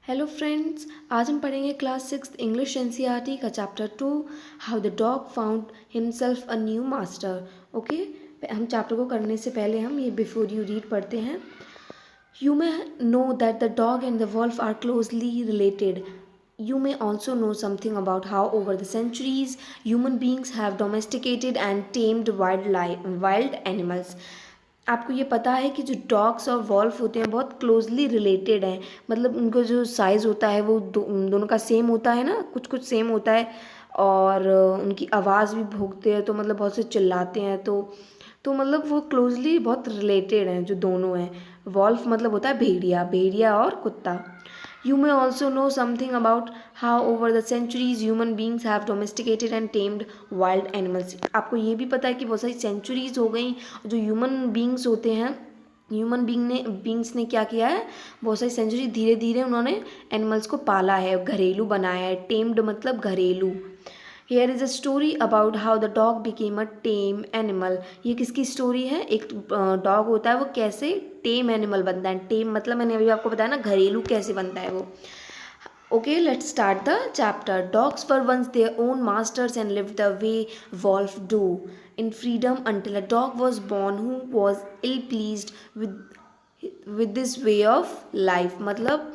Hello friends, आज हम पढ़ेंगे क्लास 6 इंग्लिश एनसीईआरटी का chapter 2 how the dog found himself a new master. Okay, हम चैप्टर को करने से पहले हम ये बिफोर यू रीड पढ़ते हैं। You may know that the dog and the wolf are closely related. You may also know something about how, over the centuries, human beings have domesticated and tamed wild animals. आपको ये पता है कि जो dogs और wolf होते हैं बहुत क्लोजली रिलेटेड हैं। मतलब उनको जो साइज़ होता है वो दोनों का सेम होता है ना, कुछ कुछ सेम होता है। और उनकी आवाज़ भी भोंकते हैं, तो मतलब बहुत से चिल्लाते हैं। तो मतलब वो क्लोजली बहुत रिलेटेड हैं जो दोनों हैं। वॉल्फ मतलब होता है भेड़िया, भेड़िया और कुत्ता। You may also know something about how over the centuries human beings have domesticated and tamed wild animals. आपको ये भी पता है कि बहुत सारी सेंचुरीज हो गई। जो ह्यूमन बींग्स होते हैं, ह्यूमन बींग्स ने क्या किया है, बहुत सारी सेंचुरी धीरे धीरे उन्होंने एनिमल्स को पाला है, घरेलू बनाया है। टेम्ड मतलब घरेलू। Here is a story about how the dog became a time animal. ये किसकी स्टोरी है? एक डॉग होता है, वो कैसे टेम एनिमल बनता है। टेम मतलब मैंने अभी आपको बताया ना, घरेलू कैसे बनता है वो। Okay, let's start the chapter. Dogs were once their own masters and lived the way wolves do, in freedom until a dog was born who was ill pleased with this way of life. मतलब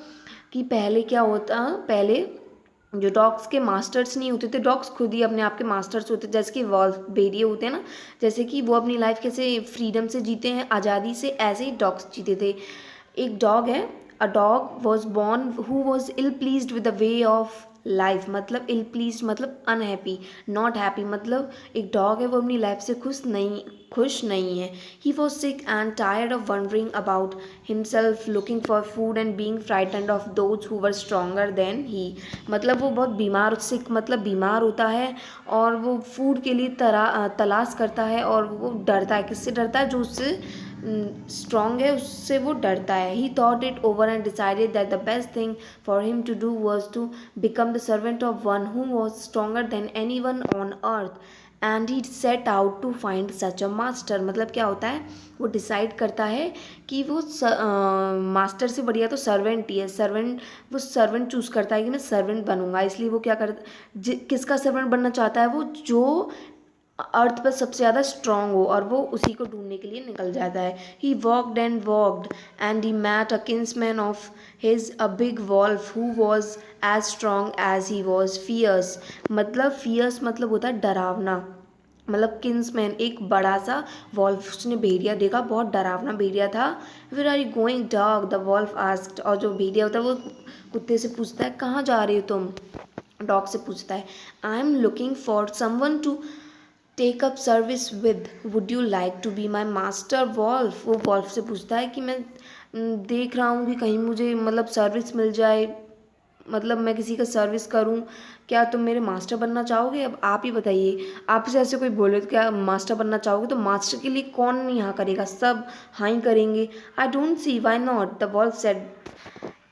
कि पहले क्या होता, पहले जो dogs के masters नहीं होते थे, डॉग्स खुद ही अपने आप के मास्टर्स होते थे। जैसे कि वॉल्फ भेड़िए होते हैं ना, जैसे कि वो अपनी लाइफ कैसे फ्रीडम से जीते हैं, आज़ादी से, ऐसे ही डॉग्स जीते थे। एक डॉग है, a dog was born who was ill pleased with the way of life. मतलब इल प्लीज्ड मतलब अनहैप्पी, नॉट हैप्पी। मतलब एक डॉग है, वो अपनी लाइफ से खुश नहीं है। He was sick and tired of wandering about himself, looking for food and being frightened of those who were stronger than he. मतलब वो बहुत बीमार, सिक मतलब बीमार होता है, और वो फूड के लिए तलाश करता है, और वो डरता है। किससे डरता है? जो उससे स्ट्रॉन्ग है, उससे वो डरता है। He thought it over and decided that the best thing for him to do was to become the servant of one who was stronger than any one on earth, and he set out to find such a master. मतलब क्या होता है, वो decide करता है कि वो master से बढ़िया तो सर्वेंट ही है। सर्वेंट, वो सर्वेंट चूज़ करता है कि मैं सर्वेंट बनूंगा। इसलिए वो क्या करता, किसका सर्वेंट बनना चाहता है? वो जो अर्थ पर सबसे ज़्यादा स्ट्रांग हो, और वो उसी को ढूंढने के लिए निकल जाता है। He walked and he met a kinsman of his, a big wolf who was as strong as he was fierce. मतलब फियर्स मतलब होता है डरावना। मतलब किंग्समैन एक बड़ा सा वॉल्फ, उसने भेड़िया देखा, बहुत डरावना भेड़िया था। Where are you going dog, the wolf asked. और जो भेड़िया होता है वो कुत्ते से पूछता है, कहाँ जा रही हो तुम? डॉग से पूछता है, I am looking for someone to take up service with, would you like to be my master wolf. वो वॉल्फ से पूछता है कि मैं देख रहा हूँ कि कहीं मुझे मतलब सर्विस मिल जाए, मतलब मैं किसी का सर्विस करूं, क्या तुम मेरे मास्टर बनना चाहोगे? अब आप ही बताइए, आपसे ऐसे कोई बोले तो क्या मास्टर बनना चाहोगे? तो मास्टर के लिए कौन नहीं हाँ करेगा, सब हाँ ही करेंगे। I don't see why not, the wolf said,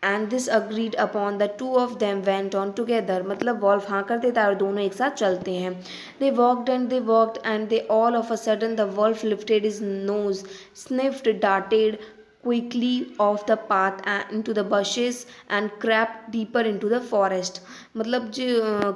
and this agreed upon the two of them went on together. मतलब वॉल्फ हाँ कर देता है और दोनों एक साथ चलते हैं। They walked and they all of a sudden the wolf lifted his nose, sniffed, darted quickly off the path and into the bushes and crept deeper into the forest। मतलब जो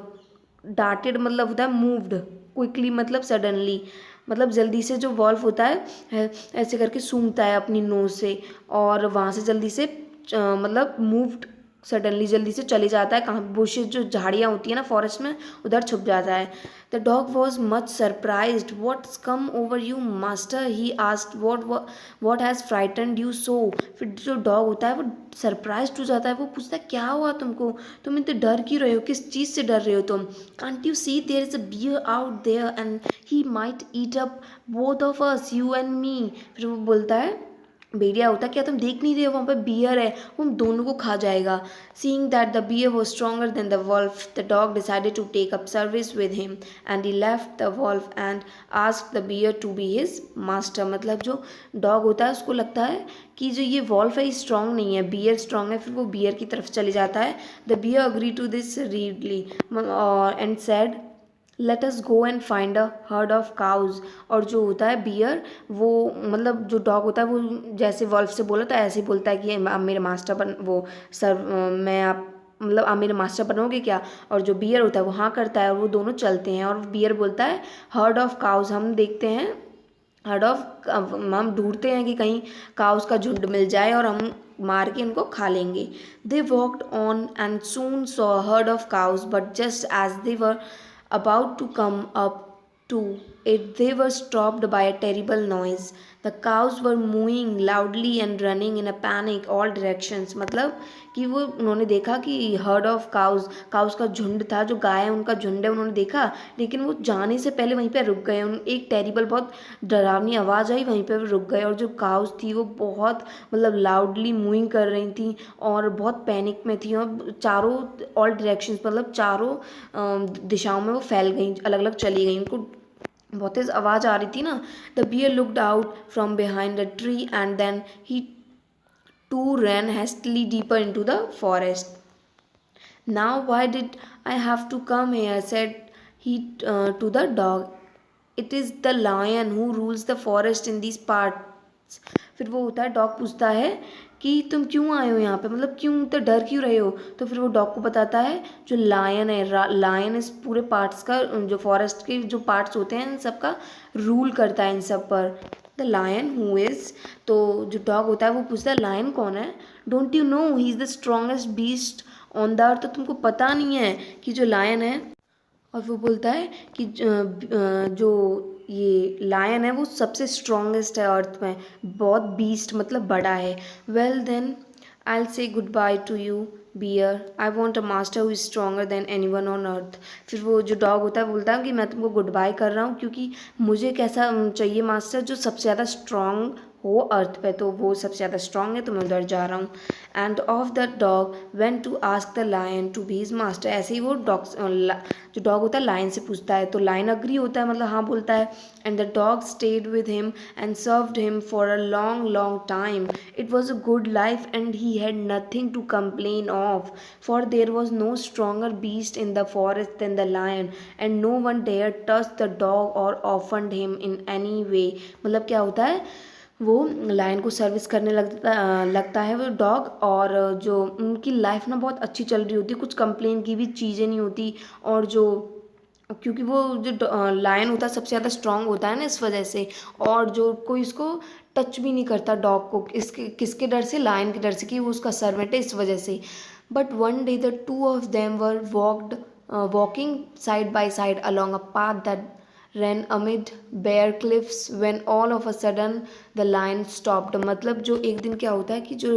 डार्टेड मतलब होता है मूव्ड, क्विकली मतलब suddenly, मतलब जल्दी से जो वॉल्फ होता है ऐसे करके सूंघता है अपनी नोज से, और वहाँ से जल्दी से मतलब मूव्ड, सडनली जल्दी से चले जाता है। कहाँ? बुशेज, जो झाड़ियाँ होती है ना फॉरेस्ट में, उधर छुप जाता है। The dog was much surprised, what's come over you master, he asked, what has frightened you so. फिर जो डॉग होता है वो सरप्राइज्ड हो जाता है, वो पूछता है क्या हुआ तुमको, तुम इतने डर क्यों रहे हो, किस चीज़ से डर रहे हो तुम? Can't you see there is a bear out there and he might eat up both of us, you and me. फिर वो बोलता है, भेड़िया होता है, क्या तुम देख नहीं रहे हो, वहाँ पे बियर है, वो हम दोनों को खा जाएगा। Seeing that the bear was stronger than the wolf, the dog decided to take up service with him, and he left the wolf and asked the bear to be his master. मतलब जो dog होता है उसको लगता है कि जो ये वॉल्फ है ये स्ट्रांग नहीं है, बियर स्ट्रांग है, फिर वो बियर की तरफ चले जाता है। The bear agree to this readily and said, let us go and find a herd of cows. और जो होता है बियर, वो मतलब जो डॉग होता है वो जैसे वल्फ से बोला तो ऐसे ही बोलता है कि आप मेरे मास्टर बन वो सर मैं आप मतलब आप मेरे मास्टर बनोगे क्या। और जो बियर होता है वो हाँ करता है और वो दोनों चलते हैं। और बियर बोलता है हर्ड ऑफ काउज, हम देखते हैं हर्ड ऑफ, हम ढूंढते हैं कि कहीं काउस का झुंड मिल जाए और हम मार के इनको खा लेंगे। They walked on and soon saw herd of cows but just as they were about to come up to it, they were stopped by a terrible noise. The cows were mooing loudly and running in a panic all directions. मतलब कि वो उन्होंने देखा कि heard of cause, cause का झुंड था, जो गाय है उनका झुंड है, उन्होंने देखा लेकिन वो जाने से पहले वहीं पे रुक गए। एक टेरिबल बहुत डरावनी आवाज़ आई, वहीं पे रुक गए। और जो काउज थी वो बहुत मतलब लाउडली मूविंग कर रही थी और बहुत पैनिक में थी और चारों ऑल डायरेक्शंस मतलब चारों दिशाओं में वो फैल गई, अलग अलग चली गई, उनको बहुत तेज आवाज़ आ रही थी ना। The bear looked out from behind the tree and then he too ran hastily deeper into the forest. Now why did I have to come here? Said he to the dog. It is the lion who rules the forest in these parts. फिर वो होता है, dog पूछता है कि तुम क्यों आए हो यहाँ पे, मतलब क्यों तो डर क्यों रहे हो। तो फिर वो डॉग को बताता है जो लायन है, लायन इस पूरे पार्ट्स का, जो फॉरेस्ट के जो पार्ट्स होते हैं इन सब का रूल करता है इन सब पर। द लायन हु इज़, तो जो डॉग होता है वो पूछता है लायन कौन है। Don't you know he is the strongest beast on the earth. तो तुमको पता नहीं है कि जो लायन है, और वो बोलता है कि जो ये लायन है वो सबसे स्ट्रॉन्गेस्ट है अर्थ में, बहुत बीस्ट मतलब बड़ा है। Well then I will say good bye to you bear, I want a master who is stronger than any one on earth. फिर वो जो डॉग होता है बोलता है कि मैं तुमको गुड बाय कर रहा हूँ क्योंकि मुझे कैसा चाहिए मास्टर जो सबसे ज़्यादा स्ट्रॉन्ग हो अर्थ पे, तो वो सबसे ज़्यादा स्ट्रॉन्ग है तो मैं उधर जा रहा हूँ। And of the dog went to ask the lion to be his master. ऐसे ही वो जो डॉग होता है लायन से पूछता है तो लायन अग्री होता है, मतलब हाँ बोलता है। And the dog stayed with him and served him for a long long time. It was a good life and he had nothing to complain of, for there was no stronger beast in the forest than the lion and no one dare touch the dog or offend him in any way. मतलब क्या होता है, वो lion को service करने लगता है वो डॉग, और जो उनकी लाइफ ना बहुत अच्छी चल रही होती है, कुछ कंप्लेन की भी चीज़ें नहीं होती। और जो क्योंकि वो जो लायन होता है सबसे ज़्यादा स्ट्रांग होता है ना इस वजह से, और जो कोई इसको टच भी नहीं करता डॉग को, इसके किसके डर से, लायन के डर से कि वो उसका सर्वेंट है इस वजह से। But one day the two of them were walking side by side along a path that ran amid bare cliffs when all of a sudden the lion stopped। मतलब जो एक दिन क्या होता है कि जो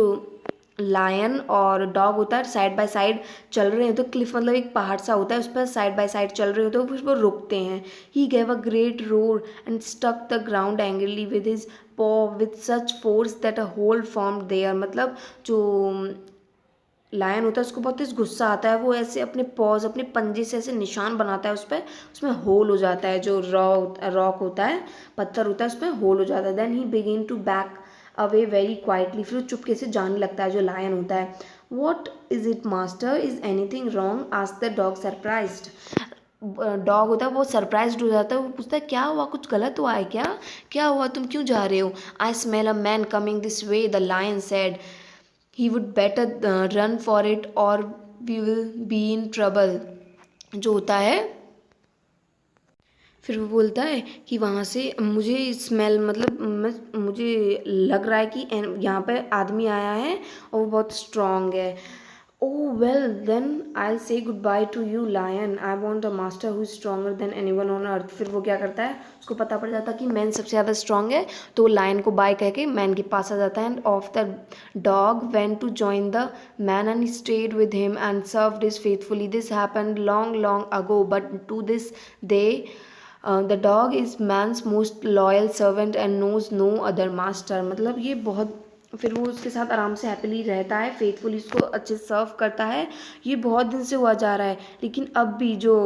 लायन और डॉग होता है साइड बाय साइड चल रहे हैं, तो क्लिफ मतलब एक पहाड़ सा होता है उस पर साइड बाय साइड चल रहे होते हैं, फिर वो रुकते हैं। He gave a great roar and stuck the ground angrily with his paw with such force that a hole formed there. मतलब जो लायन होता है उसको बहुत तेज गुस्सा आता है, वो ऐसे अपने पॉज अपने पंजे से ऐसे निशान बनाता है उस पर, उसमें होल हो जाता है, जो रॉक होता है पत्थर होता है उसमें होल हो जाता है। Then he begin to back away very quietly, फिर वो चुपके से जाने लगता है जो लायन होता है। What is it master, is anything wrong, asked the dog surprised. Dog होता है वो सरप्राइज्ड हो जाता है, वो पूछता है क्या हुआ, कुछ गलत हुआ है क्या, क्या हुआ, तुम क्यों जा रहे हो। I smell a man coming this way, the lion said. he would better run for it or we will be in trouble। जो होता है फिर वो बोलता है कि वहाँ से मुझे स्मेल मतलब मुझे लग रहा है कि यहाँ पे आदमी आया है और वो बहुत स्ट्रांग है। ओह well then I say good bye to you lion, I want a master who is stronger than any one on earth. फिर वो क्या करता है, उसको पता पड़ जाता है कि मैन सबसे ज़्यादा स्ट्रांग है, तो लायन को बाय कह के मैन के पास आ जाता है। And of the dog went to join the man and stayed with him and served his faithfully. This happened long long ago but to this day the dog is man's most loyal servant and knows no other master. मतलब ये बहुत, फिर वो उसके साथ आराम से happily रहता है, फेथफुली उसको अच्छे से सर्व करता है। ये बहुत दिन से हुआ जा रहा है, लेकिन अब भी जो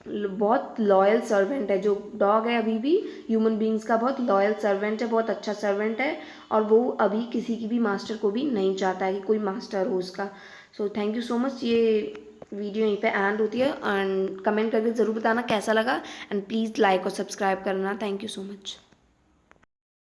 बहुत लॉयल सर्वेंट है जो डॉग है, अभी भी ह्यूमन बींग्स का बहुत लॉयल सर्वेंट है, बहुत अच्छा सर्वेंट है, और वो अभी किसी की भी मास्टर को भी नहीं चाहता है कि कोई मास्टर हो उसका। So thank you so much, ये वीडियो यहीं पे एंड होती है, एंड कमेंट करके ज़रूर बताना कैसा लगा, एंड प्लीज़ लाइक और सब्सक्राइब करना। Thank you so much.